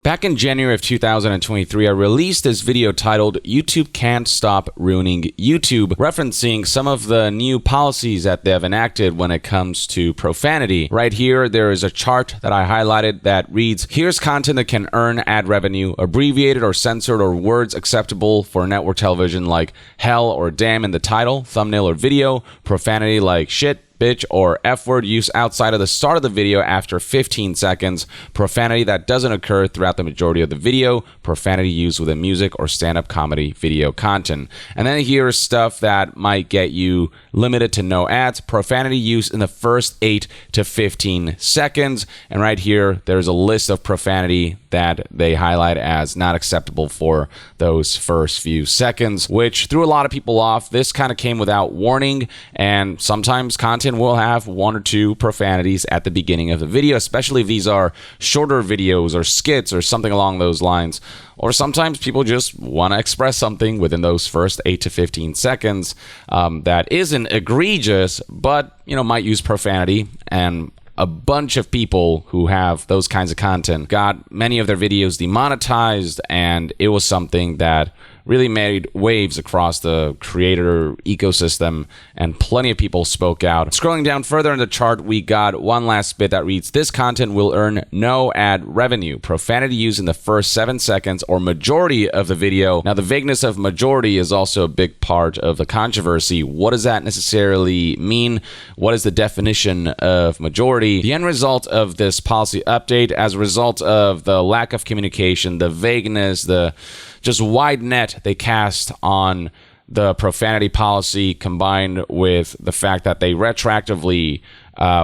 Back in January of 2023, I released this video titled YouTube Can't Stop Ruining YouTube, referencing some of the new policies that they have enacted when it comes to profanity. Right here, there is a chart that I highlighted that reads, here's content that can earn ad revenue, abbreviated or censored or words acceptable for network television like hell or damn in the title, thumbnail or video, profanity like shit, bitch, or F word use outside of the start of the video after 15 seconds, profanity that doesn't occur throughout the majority of the video, profanity used within music or stand-up comedy video content. And then here's stuff that might get you limited to no ads, profanity used in the first 8 to 15 seconds. And right here, there's a list of profanity that they highlight as not acceptable for those first few seconds, which threw a lot of people off. This kind of came without warning, and sometimes content will have 1 or 2 profanities at the beginning of the video, especially if these are shorter videos or skits or something along those lines. Or sometimes people just want to express something within those first 8 to 15 seconds that isn't egregious, but might use profanity. And a bunch of people who have those kinds of content got many of their videos demonetized, and it was something that really made waves across the creator ecosystem, and plenty of people spoke out. Scrolling down further in the chart, we got one last bit that reads, this content will earn no ad revenue. Profanity used in the first 7 seconds or majority of the video. Now, the vagueness of majority is also a big part of the controversy. What does that necessarily mean? What is the definition of majority? The end result of this policy update, as a result of the lack of communication, the vagueness, the just wide net they cast on the profanity policy, combined with the fact that they retroactively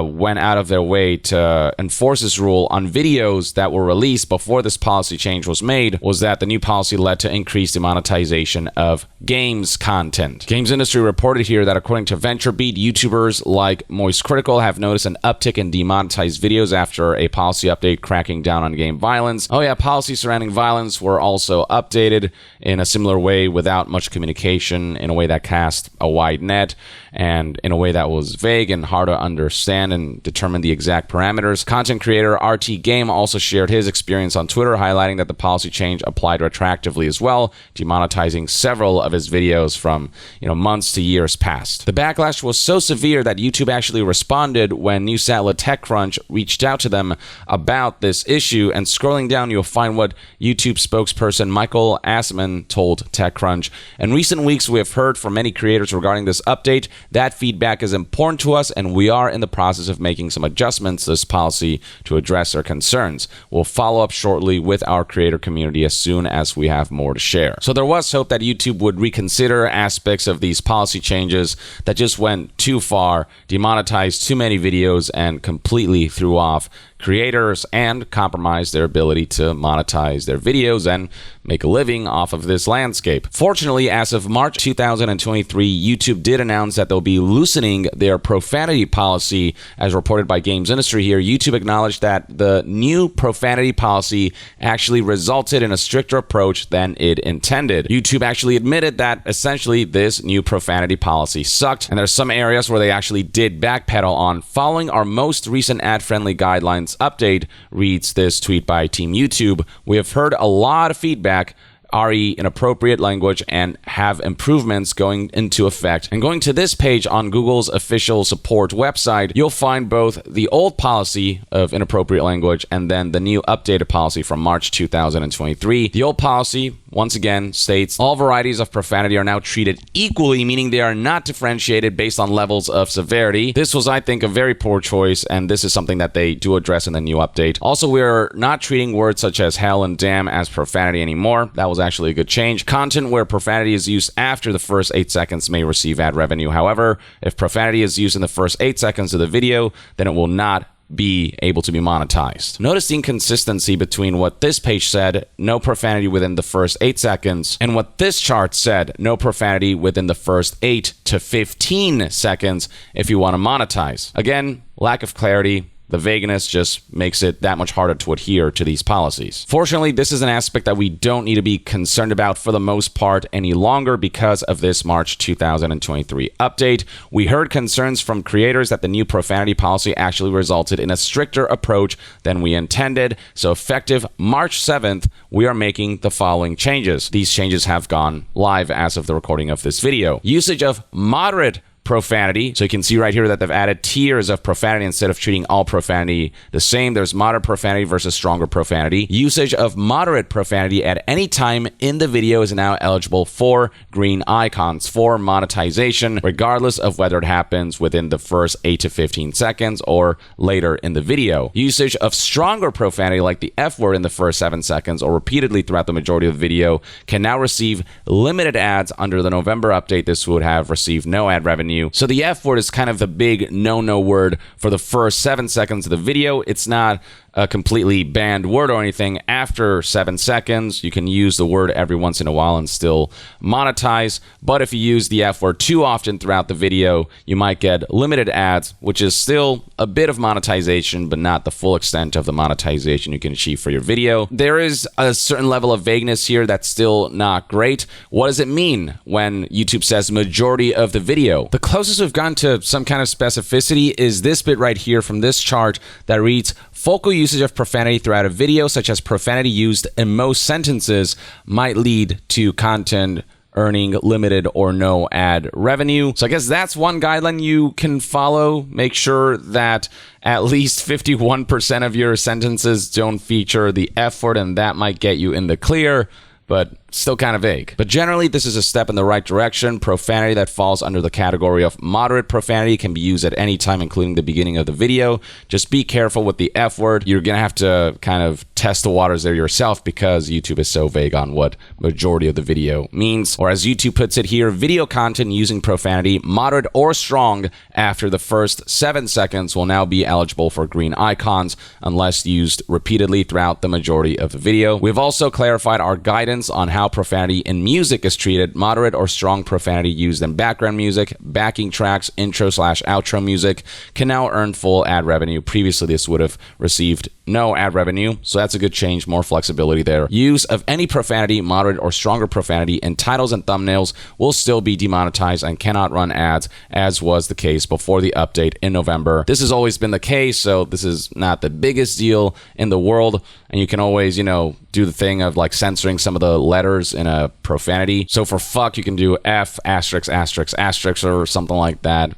went out of their way to enforce this rule on videos that were released before this policy change was made, was that the new policy led to increased demonetization of games content. Games industry reported here that according to VentureBeat, YouTubers like Moist Critical have noticed an uptick in demonetized videos after a policy update cracking down on game violence. Oh yeah, policies surrounding violence were also updated in a similar way without much communication, in a way that cast a wide net and in a way that was vague and hard to understand and determine the exact parameters. Content creator RT Game also shared his experience on Twitter, highlighting that the policy change applied retroactively as well, demonetizing several of his videos from months to years past. The backlash was so severe that YouTube actually responded when news outlet TechCrunch reached out to them about this issue. And scrolling down, you'll find what YouTube spokesperson Michael Assman told TechCrunch. In recent weeks, we have heard from many creators regarding this update. That feedback is important to us, and we are in the process of making some adjustments to this policy to address our concerns. We'll follow up shortly with our creator community as soon as we have more to share. So there was hope that YouTube would reconsider aspects of these policy changes that just went too far, demonetized too many videos, and completely threw off creators and compromise their ability to monetize their videos and make a living off of this landscape. Fortunately, as of March 2023, YouTube did announce that they'll be loosening their profanity policy. As reported by Games Industry here, YouTube acknowledged that the new profanity policy actually resulted in a stricter approach than it intended. YouTube actually admitted that essentially this new profanity policy sucked, and there's some areas where they actually did backpedal on. Following our most recent ad-friendly guidelines update, reads this tweet by Team YouTube, we have heard a lot of feedback, RE inappropriate language, and have improvements going into effect. And going to this page on Google's official support website, you'll find both the old policy of inappropriate language and then the new updated policy from March 2023. The old policy, once again, states all varieties of profanity are now treated equally, meaning they are not differentiated based on levels of severity. This was, I think, a very poor choice, and this is something that they do address in the new update. Also, we're not treating words such as hell and damn as profanity anymore. That was actually a good change. Content where profanity is used after the first 8 seconds may receive ad revenue. However, if profanity is used in the first 8 seconds of the video, then it will not be able to be monetized. Notice the inconsistency between what this page said, no profanity within the first 8 seconds, and what this chart said, no profanity within the first 8 to 15 seconds if you want to monetize. Again, lack of clarity, the vagueness just makes it that much harder to adhere to these policies. Fortunately, this is an aspect that we don't need to be concerned about for the most part any longer because of this March 2023 update. We heard concerns from creators that the new profanity policy actually resulted in a stricter approach than we intended. So effective March 7th, we are making the following changes. These changes have gone live as of the recording of this video. Usage of moderate profanity. So you can see right here that they've added tiers of profanity instead of treating all profanity the same. There's moderate profanity versus stronger profanity. Usage of moderate profanity at any time in the video is now eligible for green icons for monetization, regardless of whether it happens within the first 8 to 15 seconds or later in the video. Usage of stronger profanity like the F word in the first 7 seconds or repeatedly throughout the majority of the video can now receive limited ads. Under the November update, this would have received no ad revenue. So the F word is kind of the big no-no word for the first 7 seconds of the video. It's not a completely banned word or anything. After 7 seconds, you can use the word every once in a while and still monetize. But if you use the F word too often throughout the video, you might get limited ads, which is still a bit of monetization, but not the full extent of the monetization you can achieve for your video. There is a certain level of vagueness here that's still not great. What does it mean when YouTube says majority of the video? The closest we've gotten to some kind of specificity is this bit right here from this chart that reads, focal usage of profanity throughout a video, such as profanity used in most sentences, might lead to content earning limited or no ad revenue. So I guess that's one guideline you can follow. Make sure that at least 51% of your sentences don't feature the F word, and that might get you in the clear, but still kind of vague. But generally, this is a step in the right direction. Profanity that falls under the category of moderate profanity can be used at any time, including the beginning of the video. Just be careful with the F word. You're gonna have to kind of test the waters there yourself because YouTube is so vague on what majority of the video means. Or as YouTube puts it here, video content using profanity, moderate or strong, after the first 7 seconds will now be eligible for green icons unless used repeatedly throughout the majority of the video. We've also clarified our guidance on how profanity in music is treated. Moderate or strong profanity used in background music, backing tracks, intro/outro music can now earn full ad revenue. Previously, this would have received no ad revenue, so that's a good change, more flexibility there. Use of any profanity, moderate or stronger profanity, in titles and thumbnails will still be demonetized and cannot run ads, as was the case before the update in November. This has always been the case, so this is not the biggest deal in the world, and you can always, do the thing of like censoring some of the letters in a profanity. So for fuck, you can do F asterisk asterisk asterisk or something like that,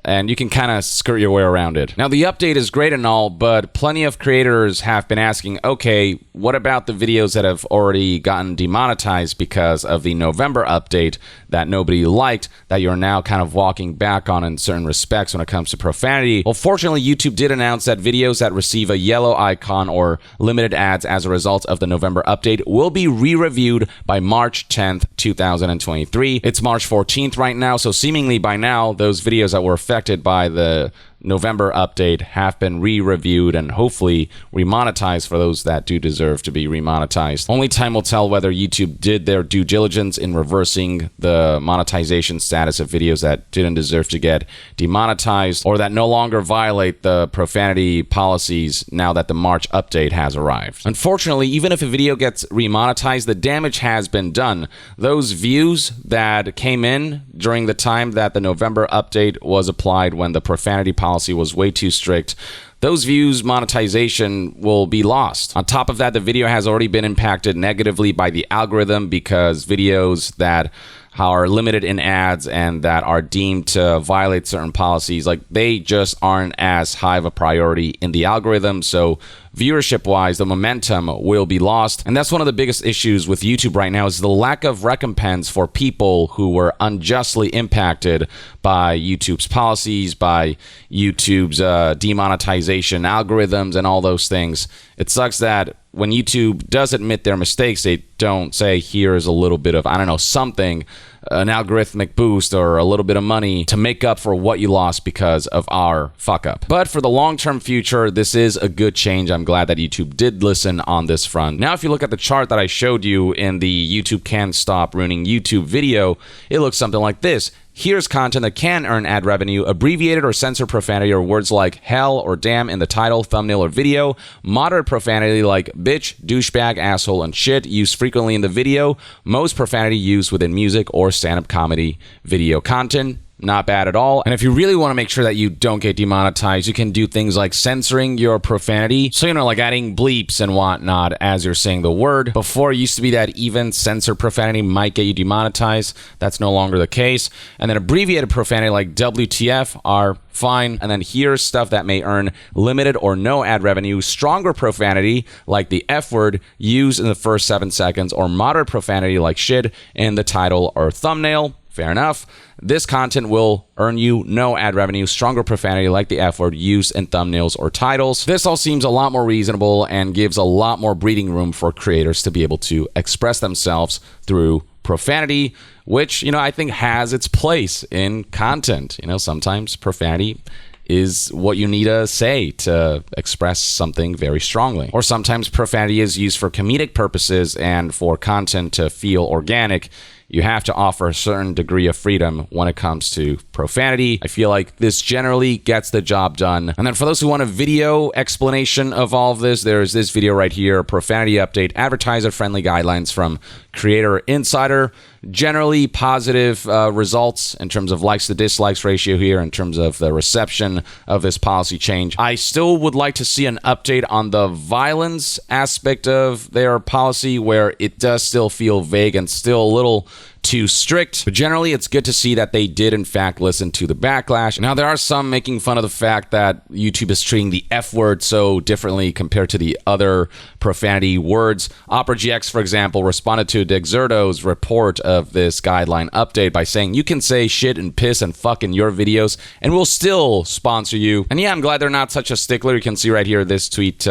and you can kind of skirt your way around it. Now, the update is great and all, but plenty of creators have been asking, okay, what about the videos that have already gotten demonetized because of the November update that nobody liked, that you're now kind of walking back on in certain respects when it comes to profanity? Well, fortunately, YouTube did announce that videos that receive a yellow icon or limited ads as a result of the November update will be re-reviewed by March 10th, 2023. It's March 14th right now, so seemingly by now, those videos that were affected by the November update have been re-reviewed and hopefully remonetized for those that do deserve to be remonetized. Only time will tell whether YouTube did their due diligence in reversing the monetization status of videos that didn't deserve to get demonetized or that no longer violate the profanity policies now that the March update has arrived. Unfortunately, even if a video gets remonetized, the damage has been done. Those views that came in during the time that the November update was applied when the profanity policy was way too strict, those views monetization will be lost. On top of that, the video has already been impacted negatively by the algorithm because videos that are limited in ads and that are deemed to violate certain policies, like they just aren't as high of a priority in the algorithm. So viewership-wise, the momentum will be lost. And that's one of the biggest issues with YouTube right now is the lack of recompense for people who were unjustly impacted by YouTube's policies, by YouTube's demonetization algorithms and all those things. It sucks that when YouTube does admit their mistakes, they don't say, here's a little bit of, I don't know, something, an algorithmic boost or a little bit of money to make up for what you lost because of our fuck up. But for the long-term future, this is a good change. I'm glad that YouTube did listen on this front. Now, if you look at the chart that I showed you in the YouTube Can't Stop Ruining YouTube video, it looks something like this. Here's content that can earn ad revenue. Abbreviated or censored profanity or words like hell or damn in the title, thumbnail, or video. Moderate profanity like bitch, douchebag, asshole, and shit used frequently in the video. Most profanity used within music or stand-up comedy video content. Not bad at all. And if you really want to make sure that you don't get demonetized, you can do things like censoring your profanity. So, like adding bleeps and whatnot as you're saying the word. Before, it used to be that even censored profanity might get you demonetized. That's no longer the case. And then abbreviated profanity like WTF are fine. And then here's stuff that may earn limited or no ad revenue. Stronger profanity like the F word used in the first 7 seconds, or moderate profanity like shit in the title or thumbnail. Fair enough. This content will earn you no ad revenue. Stronger profanity like the F word used in thumbnails or titles. This all seems a lot more reasonable and gives a lot more breathing room for creators to be able to express themselves through profanity, which, I think has its place in content. Sometimes profanity is what you need to say to express something very strongly. Or sometimes profanity is used for comedic purposes, and for content to feel organic, you have to offer a certain degree of freedom when it comes to profanity. I feel like this generally gets the job done. And then for those who want a video explanation of all of this, there's this video right here, profanity update, advertiser-friendly guidelines from Creator Insider. Generally positive results in terms of likes to dislikes ratio here, in terms of the reception of this policy change. I still would like to see an update on the violence aspect of their policy, where it does still feel vague and still a little too strict. But generally, it's good to see that they did, in fact, listen to the backlash. Now, there are some making fun of the fact that YouTube is treating the F word so differently compared to the other profanity words. Opera GX, for example, responded to Dexerto's report of this guideline update by saying, you can say shit and piss and fuck in your videos, and we'll still sponsor you. And yeah, I'm glad they're not such a stickler. You can see right here, this tweet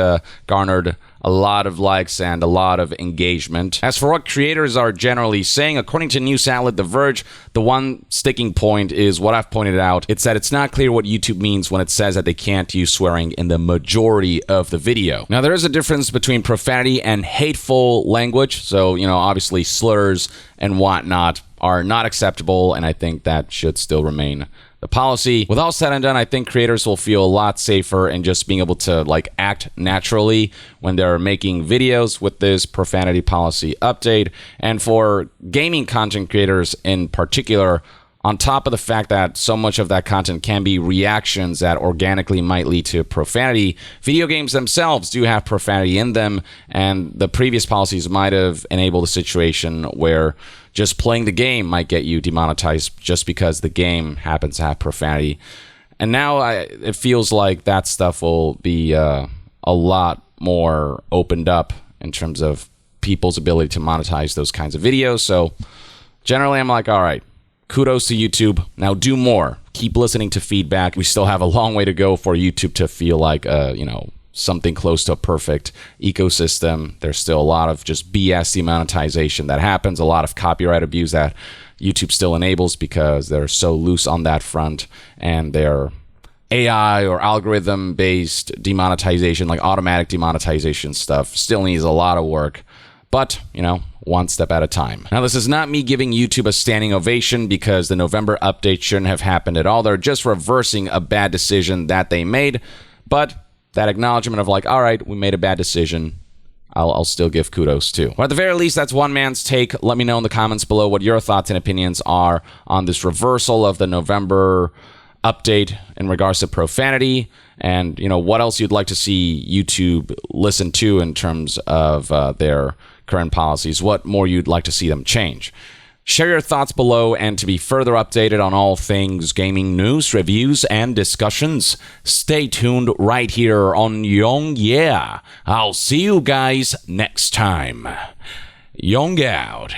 garnered a lot of likes and a lot of engagement. As for what creators are generally saying, according to news outlet The Verge, the one sticking point is what I've pointed out. It's that it's not clear what YouTube means when it says that they can't use swearing in the majority of the video. Now, there is a difference between profanity and hateful language. So, obviously slurs and whatnot are not acceptable, and I think that should still remain the policy. With all said and done, I think creators will feel a lot safer in just being able to act naturally when they're making videos with this profanity policy update. And for gaming content creators in particular, on top of the fact that so much of that content can be reactions that organically might lead to profanity, video games themselves do have profanity in them, and the previous policies might have enabled a situation where just playing the game might get you demonetized just because the game happens to have profanity. And now it feels like that stuff will be a lot more opened up in terms of people's ability to monetize those kinds of videos. So generally, I'm like, all right, kudos to YouTube. Now do more. Keep listening to feedback. We still have a long way to go for YouTube to feel like, something close to a perfect ecosystem. There's still a lot of just BS demonetization that happens, a lot of copyright abuse that YouTube still enables because they're so loose on that front, and their AI or algorithm-based demonetization, like automatic demonetization stuff, still needs a lot of work. But, one step at a time. Now, this is not me giving YouTube a standing ovation, because the November update shouldn't have happened at all. They're just reversing a bad decision that they made. But that acknowledgement of all right, we made a bad decision, I'll still give kudos to. Or at the very least, that's one man's take. Let me know in the comments below what your thoughts and opinions are on this reversal of the November update in regards to profanity, and what else you'd like to see YouTube listen to in terms of their current policies, what more you'd like to see them change. Share your thoughts below, and to be further updated on all things gaming news, reviews, and discussions, stay tuned right here on Young Yeah. I'll see you guys next time. Young out.